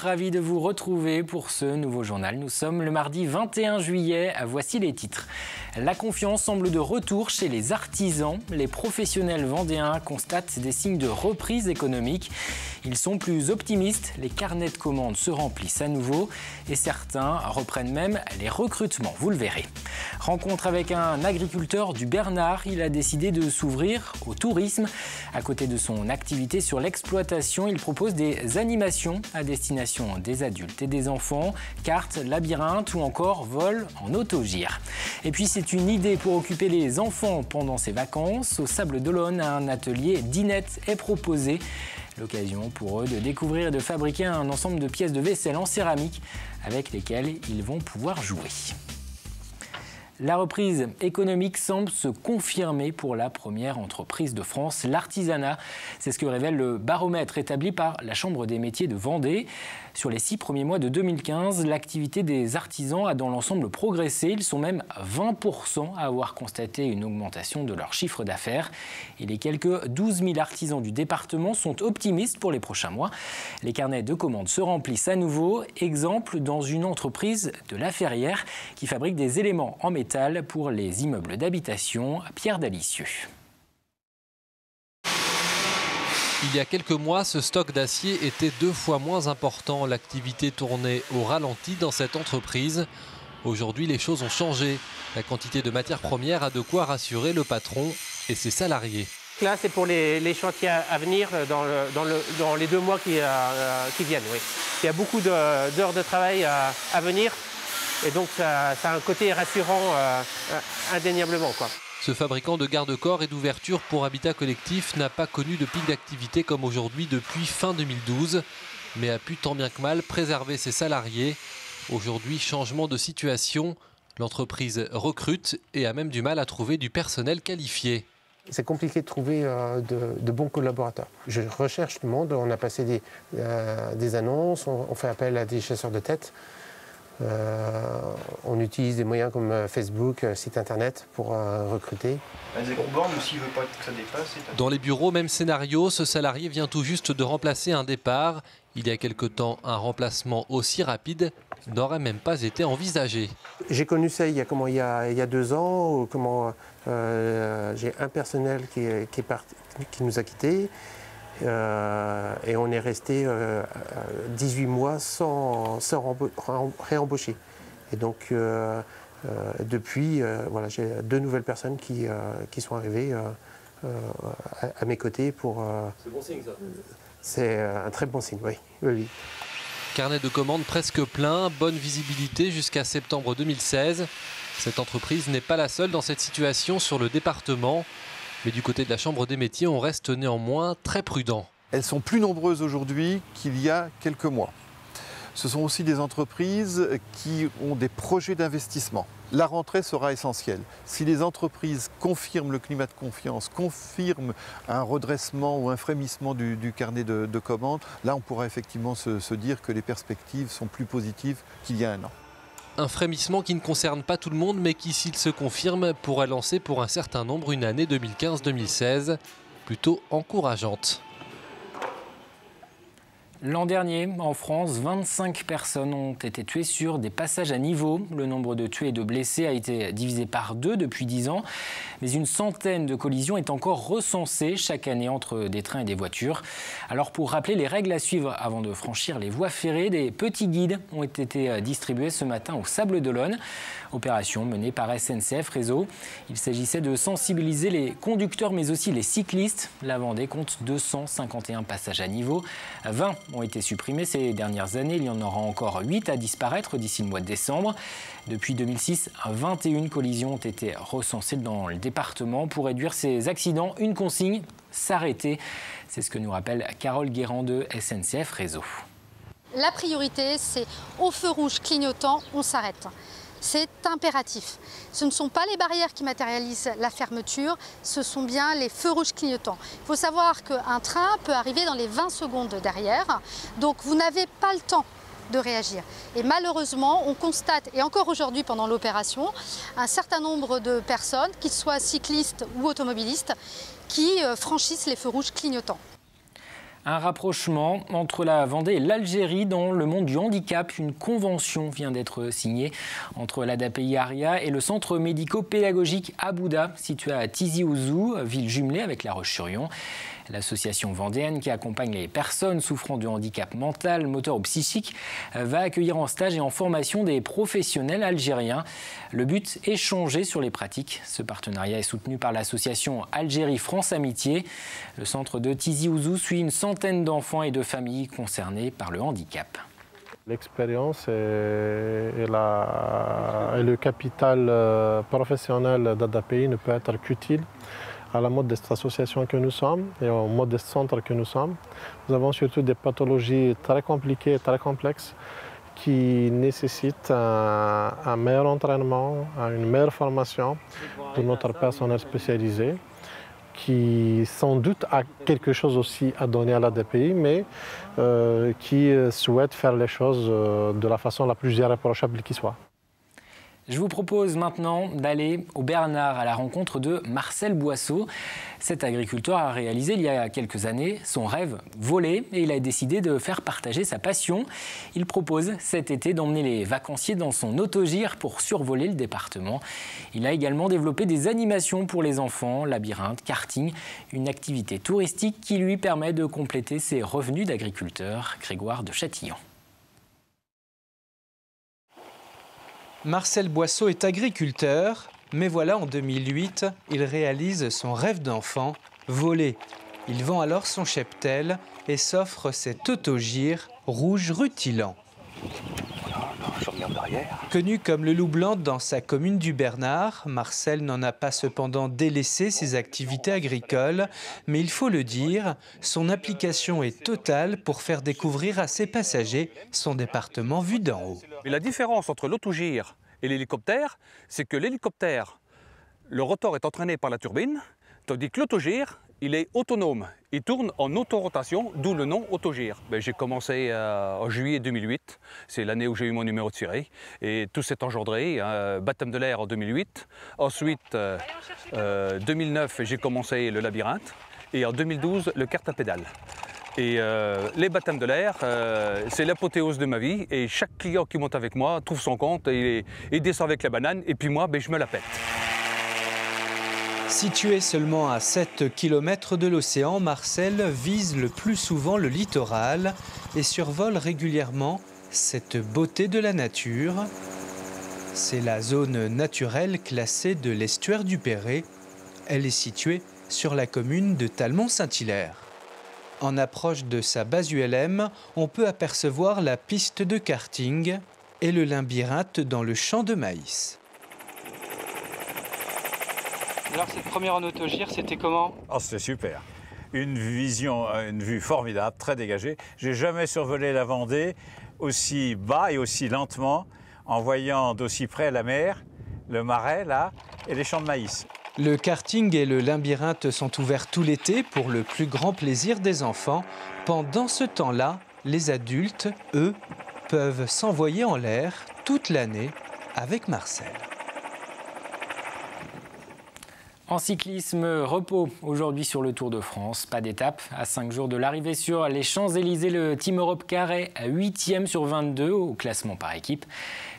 ravi de vous retrouver pour ce nouveau journal. Nous sommes le mardi 21 juillet, voici les titres. La confiance semble de retour chez les artisans. Les professionnels vendéens constatent des signes de reprise économique. Ils sont plus optimistes, les carnets de commandes se remplissent à nouveau et certains reprennent même les recrutements, vous le verrez. Rencontre avec un agriculteur du Bernard, il a décidé de s'ouvrir au tourisme. À côté de son activité sur l'exploitation, il propose des animations à destination des adultes et des enfants, cartes, labyrinthes ou encore vol en autogire. Et puis c'est une idée pour occuper les enfants pendant ces vacances. Au Sable d'Olonne, un atelier dinette est proposé. L'occasion pour eux de découvrir et de fabriquer un ensemble de pièces de vaisselle en céramique avec lesquelles ils vont pouvoir jouer. La reprise économique semble se confirmer pour la première entreprise de France, l'artisanat. C'est ce que révèle le baromètre établi par la Chambre des métiers de Vendée. Sur les 6 premiers mois de 2015, l'activité des artisans a dans l'ensemble progressé. Ils sont même 20% à avoir constaté une augmentation de leur chiffre d'affaires. Et les quelques 12 000 artisans du département sont optimistes pour les prochains mois. Les carnets de commandes se remplissent à nouveau. Exemple dans une entreprise de La Ferrière qui fabrique des éléments en métal pour les immeubles d'habitation. Pierre Dalicieux. Il y a quelques mois, ce stock d'acier était 2 fois moins important. L'activité tournait au ralenti dans cette entreprise. Aujourd'hui, les choses ont changé. La quantité de matières premières a de quoi rassurer le patron et ses salariés. Là, c'est pour les chantiers à venir dans les 2 mois qui viennent. Oui. Il y a beaucoup d'heures de travail à venir et donc ça a un côté rassurant indéniablement, quoi. Ce fabricant de garde-corps et d'ouverture pour habitat collectif n'a pas connu de pic d'activité comme aujourd'hui depuis fin 2012, mais a pu tant bien que mal préserver ses salariés. Aujourd'hui, changement de situation, l'entreprise recrute et a même du mal à trouver du personnel qualifié. C'est compliqué de trouver de bons collaborateurs. Je recherche du monde, on a passé des annonces, on fait appel à des chasseurs de tête. On utilise des moyens comme Facebook, site internet pour recruter. Des gros bornes, s'il ne veut pas que ça dépasse. Dans les bureaux, même scénario, ce salarié vient tout juste de remplacer un départ. Il y a quelque temps, un remplacement aussi rapide n'aurait même pas été envisagé. J'ai connu ça il y a 2 ans, j'ai un personnel qui nous a quittés. Et on est resté 18 mois sans réembaucher. Et donc, depuis, voilà, j'ai 2 nouvelles personnes qui sont arrivées à mes côtés pour... C'est bon signe, ça. C'est un très bon signe, oui. Oui. Carnet de commandes presque plein, bonne visibilité jusqu'à septembre 2016. Cette entreprise n'est pas la seule dans cette situation sur le département. Mais du côté de la Chambre des métiers, on reste néanmoins très prudent. Elles sont plus nombreuses aujourd'hui qu'il y a quelques mois. Ce sont aussi des entreprises qui ont des projets d'investissement. La rentrée sera essentielle. Si les entreprises confirment le climat de confiance, confirment un redressement ou un frémissement du carnet de commandes, là on pourra effectivement se dire que les perspectives sont plus positives qu'il y a 1 an. Un frémissement qui ne concerne pas tout le monde, mais qui, s'il se confirme, pourrait lancer pour un certain nombre une année 2015-2016 plutôt encourageante. L'an dernier, en France, 25 personnes ont été tuées sur des passages à niveau. Le nombre de tués et de blessés a été divisé par 2 depuis 10 ans. Mais une centaine de collisions est encore recensée chaque année entre des trains et des voitures. Alors pour rappeler les règles à suivre avant de franchir les voies ferrées, des petits guides ont été distribués ce matin au Sable d'Olonne. Opération menée par SNCF Réseau. Il s'agissait de sensibiliser les conducteurs mais aussi les cyclistes. La Vendée compte 251 passages à niveau. 20 ont été supprimés ces dernières années. Il y en aura encore 8 à disparaître d'ici le mois de décembre. Depuis 2006, 21 collisions ont été recensées dans le département. Pour réduire ces accidents, une consigne, s'arrêter. C'est ce que nous rappelle Carole Guérand de SNCF Réseau. La priorité, c'est au feu rouge clignotant, on s'arrête. C'est impératif. Ce ne sont pas les barrières qui matérialisent la fermeture, ce sont bien les feux rouges clignotants. Il faut savoir qu'un train peut arriver dans les 20 secondes derrière, donc vous n'avez pas le temps de réagir. Et malheureusement, on constate, et encore aujourd'hui pendant l'opération, un certain nombre de personnes, qu'ils soient cyclistes ou automobilistes, qui franchissent les feux rouges clignotants. Un rapprochement entre la Vendée et l'Algérie dans le monde du handicap. Une convention vient d'être signée entre l'ADAPI Aria et le centre médico-pédagogique Abouda, situé à Tizi Ouzou, ville jumelée avec La Roche-sur-Yon. L'association vendéenne qui accompagne les personnes souffrant de handicap mental, moteur ou psychique va accueillir en stage et en formation des professionnels algériens. Le but, échanger sur les pratiques. Ce partenariat est soutenu par l'association Algérie-France Amitié. Le centre de Tizi Ouzou suit une centaine d'enfants et de familles concernés par le handicap. L'expérience et le capital professionnel d'ADAPI ne peut être qu'utile à la modeste association que nous sommes et au modeste centre que nous sommes. Nous avons surtout des pathologies très compliquées et très complexes qui nécessitent un meilleur entraînement, une meilleure formation de notre personnel spécialisé, qui sans doute a quelque chose aussi à donner à l'ADAPI, mais qui souhaite faire les choses de la façon la plus irréprochable qui soit. Je vous propose maintenant d'aller au Bernard à la rencontre de Marcel Boisseau. Cet agriculteur a réalisé il y a quelques années son rêve voler et il a décidé de faire partager sa passion. Il propose cet été d'emmener les vacanciers dans son autogire pour survoler le département. Il a également développé des animations pour les enfants, labyrinthe, karting, une activité touristique qui lui permet de compléter ses revenus d'agriculteur. Grégoire de Châtillon. Marcel Boisseau est agriculteur, mais voilà, en 2008, il réalise son rêve d'enfant, voler. Il vend alors son cheptel et s'offre cet autogire rouge rutilant. Connu comme le loup blanc dans sa commune du Bernard, Marcel n'en a pas cependant délaissé ses activités agricoles, mais il faut le dire, son implication est totale pour faire découvrir à ses passagers son département vu d'en haut. Mais la différence entre l'autogire et l'hélicoptère, c'est que l'hélicoptère, le rotor est entraîné par la turbine, tandis que l'autogire, il est autonome. Il tourne en autorotation, d'où le nom autogire. J'ai commencé en juillet 2008, c'est l'année où j'ai eu mon numéro de série. Et tout s'est engendré, baptême de l'air en 2008. Ensuite, 2009, j'ai commencé le labyrinthe. Et en 2012, le kart à pédale. Et les baptêmes de l'air, c'est l'apothéose de ma vie. Et chaque client qui monte avec moi trouve son compte et descend avec la banane. Et puis moi, je me la pète. Situé seulement à 7 km de l'océan, Marcel vise le plus souvent le littoral et survole régulièrement cette beauté de la nature. C'est la zone naturelle classée de l'estuaire du Perret. Elle est située sur la commune de Talmont-Saint-Hilaire. En approche de sa base ULM, on peut apercevoir la piste de karting et le labyrinthe dans le champ de maïs. Alors cette première en autogire, c'était comment? Oh, c'était super. Une vue formidable, très dégagée. J'ai jamais survolé la Vendée aussi bas et aussi lentement, en voyant d'aussi près la mer, le marais là, et les champs de maïs. Le karting et le labyrinthe sont ouverts tout l'été pour le plus grand plaisir des enfants. Pendant ce temps-là, les adultes, eux, peuvent s'envoyer en l'air toute l'année avec Marcel. En cyclisme, repos aujourd'hui sur le Tour de France. Pas d'étape. À 5 jours de l'arrivée sur les Champs-Élysées, le Team Europe Carré à 8e sur 22 au classement par équipe.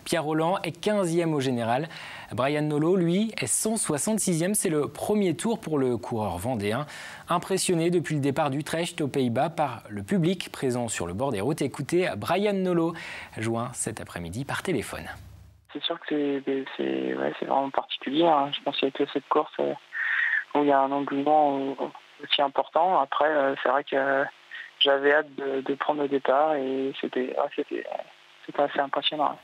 Pierre Rolland est 15e au général. Brian Nolot, lui, est 166e. C'est le premier tour pour le coureur vendéen. Impressionné depuis le départ d'Utrecht aux Pays-Bas par le public présent sur le bord des routes. Écoutez Brian Nolot, joint cet après-midi par téléphone. C'est sûr que c'est vraiment particulier. Hein. Je pense qu'il y a que cette course où il y a un engouement aussi important. Après, c'est vrai que j'avais hâte de prendre le départ et c'était assez impressionnant.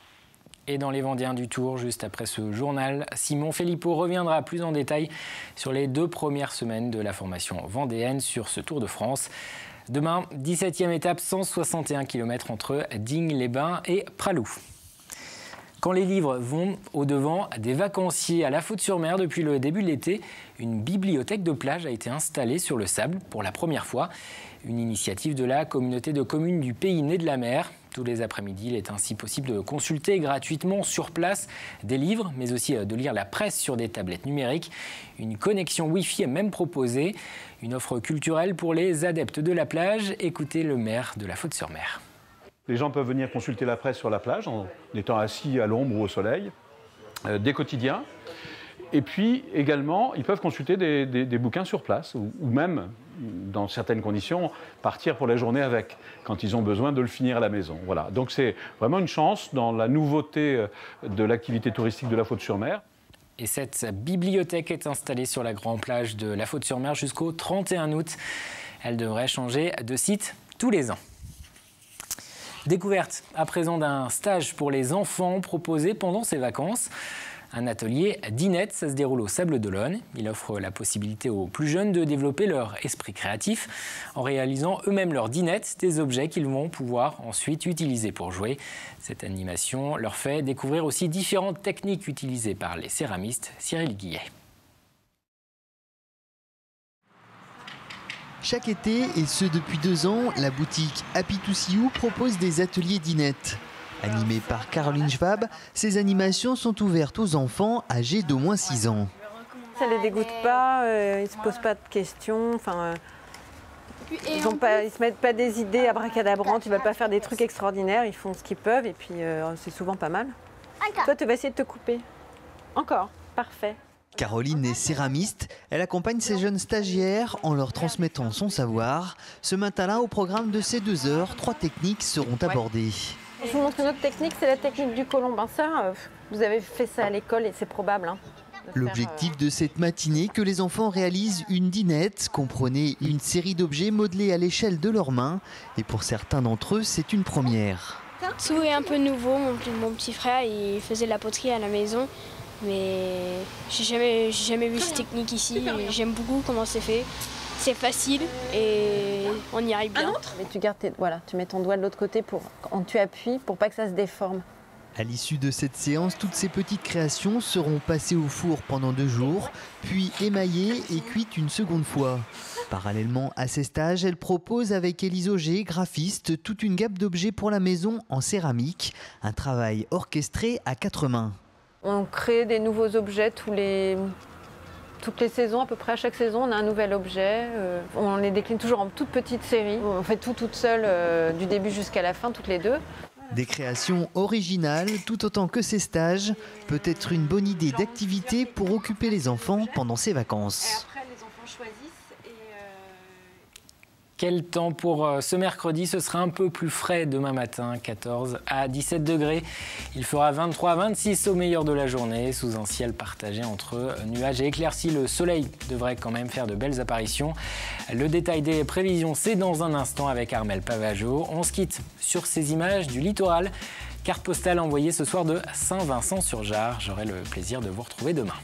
Et dans les Vendéens du Tour, juste après ce journal, Simon Philippot reviendra plus en détail sur les 2 premières semaines de la formation vendéenne sur ce Tour de France. Demain, 17e étape, 161 km entre Digne-les-Bains et Pralou. Quand les livres vont au-devant des vacanciers à la Faute-sur-Mer depuis le début de l'été, une bibliothèque de plage a été installée sur le sable pour la première fois. Une initiative de la communauté de communes du Pays Né de la Mer. tous les après-midi. Il est ainsi possible de consulter gratuitement sur place des livres, mais aussi de lire la presse sur des tablettes numériques. Une connexion Wi-Fi est même proposée. Une offre culturelle pour les adeptes de la plage. Écoutez le maire de La Faute-sur-Mer. Les gens peuvent venir consulter la presse sur la plage en étant assis à l'ombre ou au soleil, des quotidiens. Et puis également, ils peuvent consulter des bouquins sur place ou même, dans certaines conditions, partir pour la journée avec, quand ils ont besoin de le finir à la maison. Voilà. Donc c'est vraiment une chance dans la nouveauté de l'activité touristique de La Faute-sur-Mer. Et cette bibliothèque est installée sur la grande plage de La Faute-sur-Mer jusqu'au 31 août. Elle devrait changer de site tous les ans. Découverte à présent d'un stage pour les enfants proposé pendant ces vacances. Un atelier dinette, ça se déroule au Sable d'Olonne. Il offre la possibilité aux plus jeunes de développer leur esprit créatif en réalisant eux-mêmes leurs dinettes, des objets qu'ils vont pouvoir ensuite utiliser pour jouer. Cette animation leur fait découvrir aussi différentes techniques utilisées par les céramistes. Cyril Guillet. Chaque été, et ce depuis 2 ans, la boutique Happy to See You propose des ateliers dinette. Animées par Caroline Schwab, ces animations sont ouvertes aux enfants âgés d'au moins 6 ans. Ça ne les dégoûte pas, ils ne se posent pas de questions, ils ne se mettent pas des idées abracadabrantes, ils ne veulent pas faire des trucs extraordinaires, ils font ce qu'ils peuvent et puis c'est souvent pas mal. Toi, tu vas essayer de te couper. Encore, parfait. Caroline est céramiste, elle accompagne ses jeunes stagiaires en leur transmettant son savoir. Ce matin-là, au programme de ces 2 heures, 3 techniques seront abordées. Je vous montre une autre technique, c'est la technique du colombin. Ça, vous avez fait ça à l'école et c'est probable. L'objectif de cette matinée, que les enfants réalisent une dinette, comprenez une série d'objets modelés à l'échelle de leurs mains. Et pour certains d'entre eux, c'est une première. Tout est un peu nouveau. Mon petit frère, il faisait de la poterie à la maison. Mais j'ai jamais vu cette technique ici. J'aime beaucoup comment c'est fait. C'est facile et on y arrive bien. Mais tu gardes tu mets ton doigt de l'autre côté quand tu appuies pour pas que ça se déforme. À l'issue de cette séance, toutes ces petites créations seront passées au four pendant 2 jours, puis émaillées et cuites une seconde fois. Parallèlement à ces stages, elle propose avec Élise Auger, graphiste, toute une gamme d'objets pour la maison en céramique. Un travail orchestré à 4 mains. On crée des nouveaux objets toutes les saisons, à peu près à chaque saison, on a un nouvel objet. On les décline toujours en toutes petites séries. On fait tout toute seule, du début jusqu'à la fin, toutes les 2. Des créations originales, tout autant que ces stages. Peut-être une bonne idée d'activité pour occuper les enfants pendant ces vacances. Quel temps pour ce mercredi? Ce sera un peu plus frais demain matin, 14 à 17 degrés. Il fera 23 à 26 au meilleur de la journée, sous un ciel partagé entre nuages et éclaircies. Le soleil devrait quand même faire de belles apparitions. Le détail des prévisions, c'est dans un instant avec Armel Pavageau. On se quitte sur ces images du littoral. Carte postale envoyée ce soir de Saint-Vincent-sur-Jard. J'aurai le plaisir de vous retrouver demain.